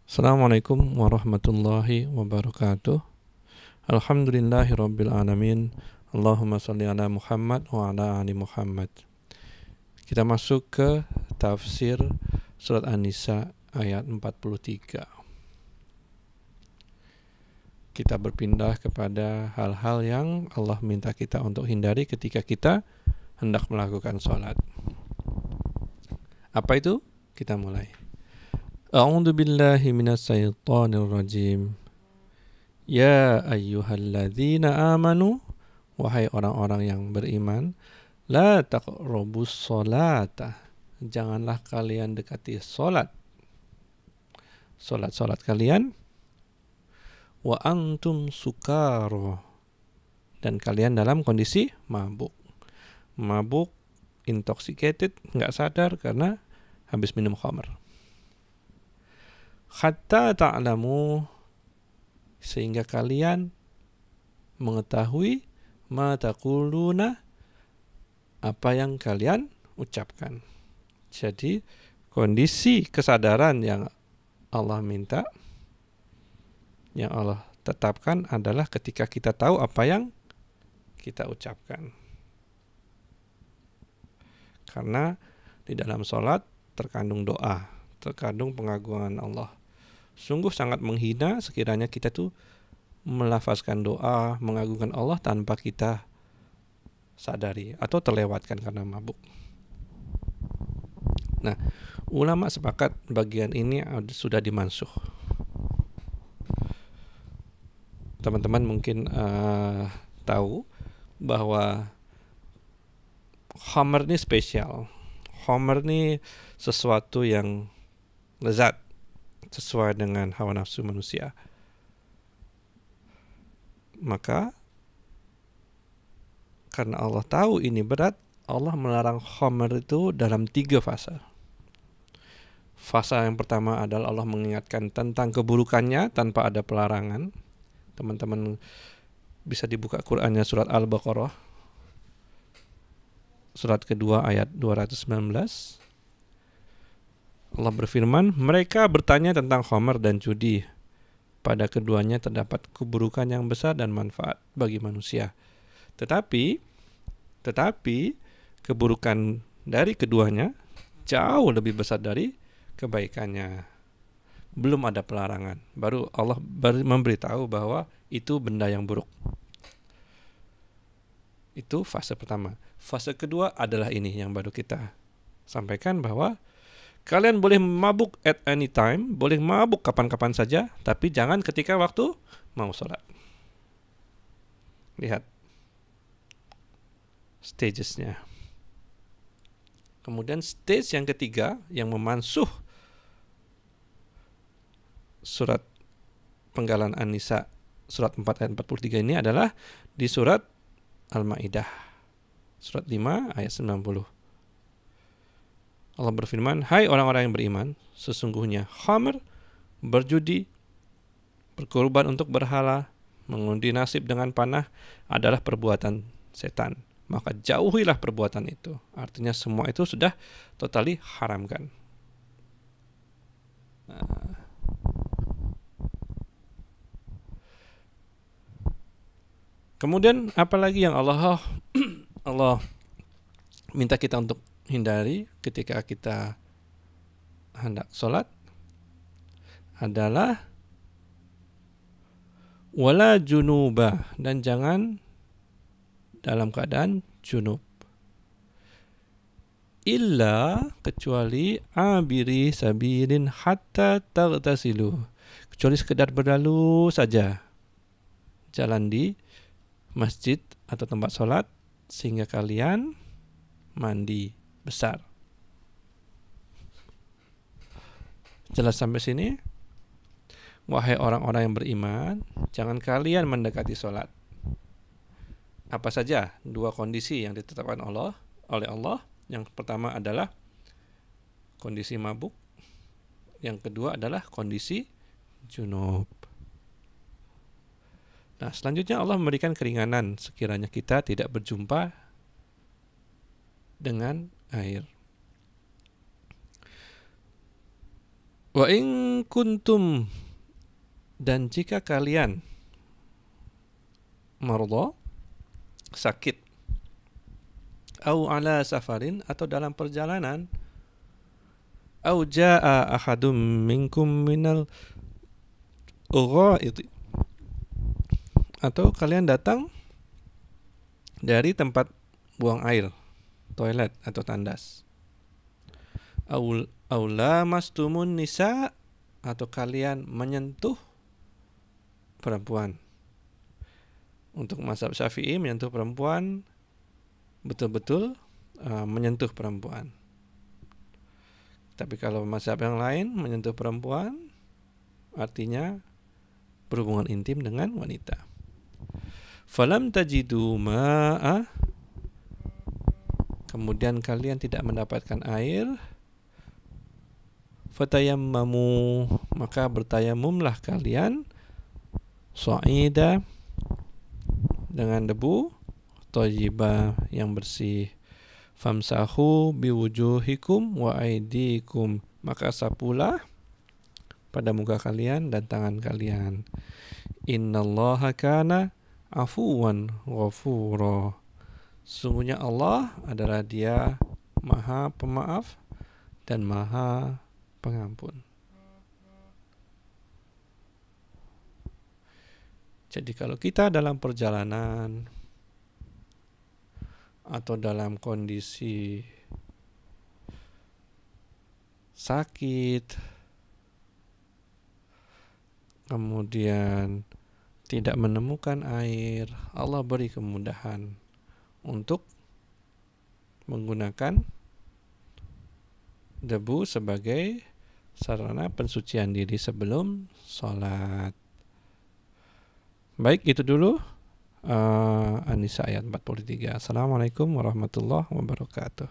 Assalamualaikum warahmatullahi wabarakatuh. Alhamdulillahi rabbil alamin. Allahumma salli ala Muhammad wa ala ali Muhammad. Kita masuk ke tafsir surat An-Nisa ayat 43. Kita berpindah kepada hal-hal yang Allah minta kita untuk hindari ketika kita hendak melakukan sholat. Apa itu? Kita mulai. A'udzu billahi minas syaitonir rajim. Ya ayyuhalladzina amanu, wahai orang-orang yang beriman, la taqrabus sholata, janganlah kalian dekati solat kalian, wa antum sukaro, dan kalian dalam kondisi mabuk, intoxicated, nggak sadar karena habis minum khamr. Hatta ta'lamu, sehingga kalian mengetahui ma taquluna, apa yang kalian ucapkan. Jadi kondisi kesadaran yang Allah minta, yang Allah tetapkan adalah ketika kita tahu apa yang kita ucapkan. Karena di dalam sholat terkandung doa, terkandung pengagungan Allah. Sungguh sangat menghina sekiranya kita tuh melafazkan doa, mengagungkan Allah tanpa kita sadari atau terlewatkan karena mabuk. Nah, ulama sepakat bagian ini sudah dimansuh. Teman-teman mungkin tahu bahwa khamr ini spesial. Khamr ini sesuatu yang lezat sesuai dengan hawa nafsu manusia. Maka karena Allah tahu ini berat, Allah melarang khamr itu dalam 3 fase. Fase yang pertama adalah Allah mengingatkan tentang keburukannya tanpa ada pelarangan. Teman-teman bisa dibuka Qur'annya surat Al-Baqarah, surat kedua ayat 219. Allah berfirman, mereka bertanya tentang khamr dan judi. Pada keduanya terdapat keburukan yang besar dan manfaat bagi manusia. Tetapi keburukan dari keduanya jauh lebih besar dari kebaikannya. Belum ada pelarangan. Baru Allah memberitahu bahwa itu benda yang buruk. Itu fase pertama. Fase kedua adalah ini yang baru kita sampaikan, bahwa kalian boleh mabuk at any time, boleh mabuk kapan-kapan saja, tapi jangan ketika waktu mau sholat. Lihat stagesnya. Kemudian stage yang ketiga yang memansuh surat penggalan An-Nisa surat 4 ayat 43 ini adalah di surat Al-Maidah surat 5 ayat 90. Allah berfirman, hai orang-orang yang beriman, sesungguhnya khamr, berjudi, berkorban untuk berhala, mengundi nasib dengan panah adalah perbuatan setan. Maka jauhilah perbuatan itu. Artinya semua itu sudah totally haramkan. Nah. Kemudian apalagi yang Allah minta kita untuk hindari ketika kita hendak sholat adalah wala junubah, dan jangan dalam keadaan junub, illa, kecuali abiri sabirin hatta taghtasilu, kecuali sekedar berlalu saja jalan di masjid atau tempat sholat sehingga kalian mandi besar. Jelas sampai sini? Wahai orang-orang yang beriman, jangan kalian mendekati sholat. Apa saja 2 kondisi yang ditetapkan oleh Allah? Yang pertama adalah kondisi mabuk, yang kedua adalah kondisi junub. Nah, selanjutnya Allah memberikan keringanan sekiranya kita tidak berjumpa dengan air. Wa in kuntum, dan jika kalian marudha, sakit, au ala safarin, atau dalam perjalanan, au jaa ahadum minkum minal ghaid, atau kalian datang dari tempat buang air, toilet atau tandas, au lamastumun nisa, atau kalian menyentuh perempuan. Untuk mazhab Syafi'i, menyentuh perempuan betul-betul menyentuh perempuan. Tapi kalau mazhab yang lain, menyentuh perempuan artinya berhubungan intim dengan wanita. Falam tajidu ma'a, kemudian kalian tidak mendapatkan air, fatayammamu, maka bertayamumlah kalian, sa'ida, dengan debu, thayyiba, yang bersih, famsahu biwujuhikum wa aidikum, maka sapulah pada muka kalian dan tangan kalian. Innallaha kana afuwan ghafura, sungguhnya Allah adalah Dia Maha Pemaaf dan Maha Pengampun. Jadi kalau kita dalam perjalanan atau dalam kondisi sakit, kemudian tidak menemukan air, Allah beri kemudahan untuk menggunakan debu sebagai sarana pensucian diri sebelum sholat. Baik, itu dulu An-Nisa ayat 43. Assalamualaikum warahmatullahi wabarakatuh.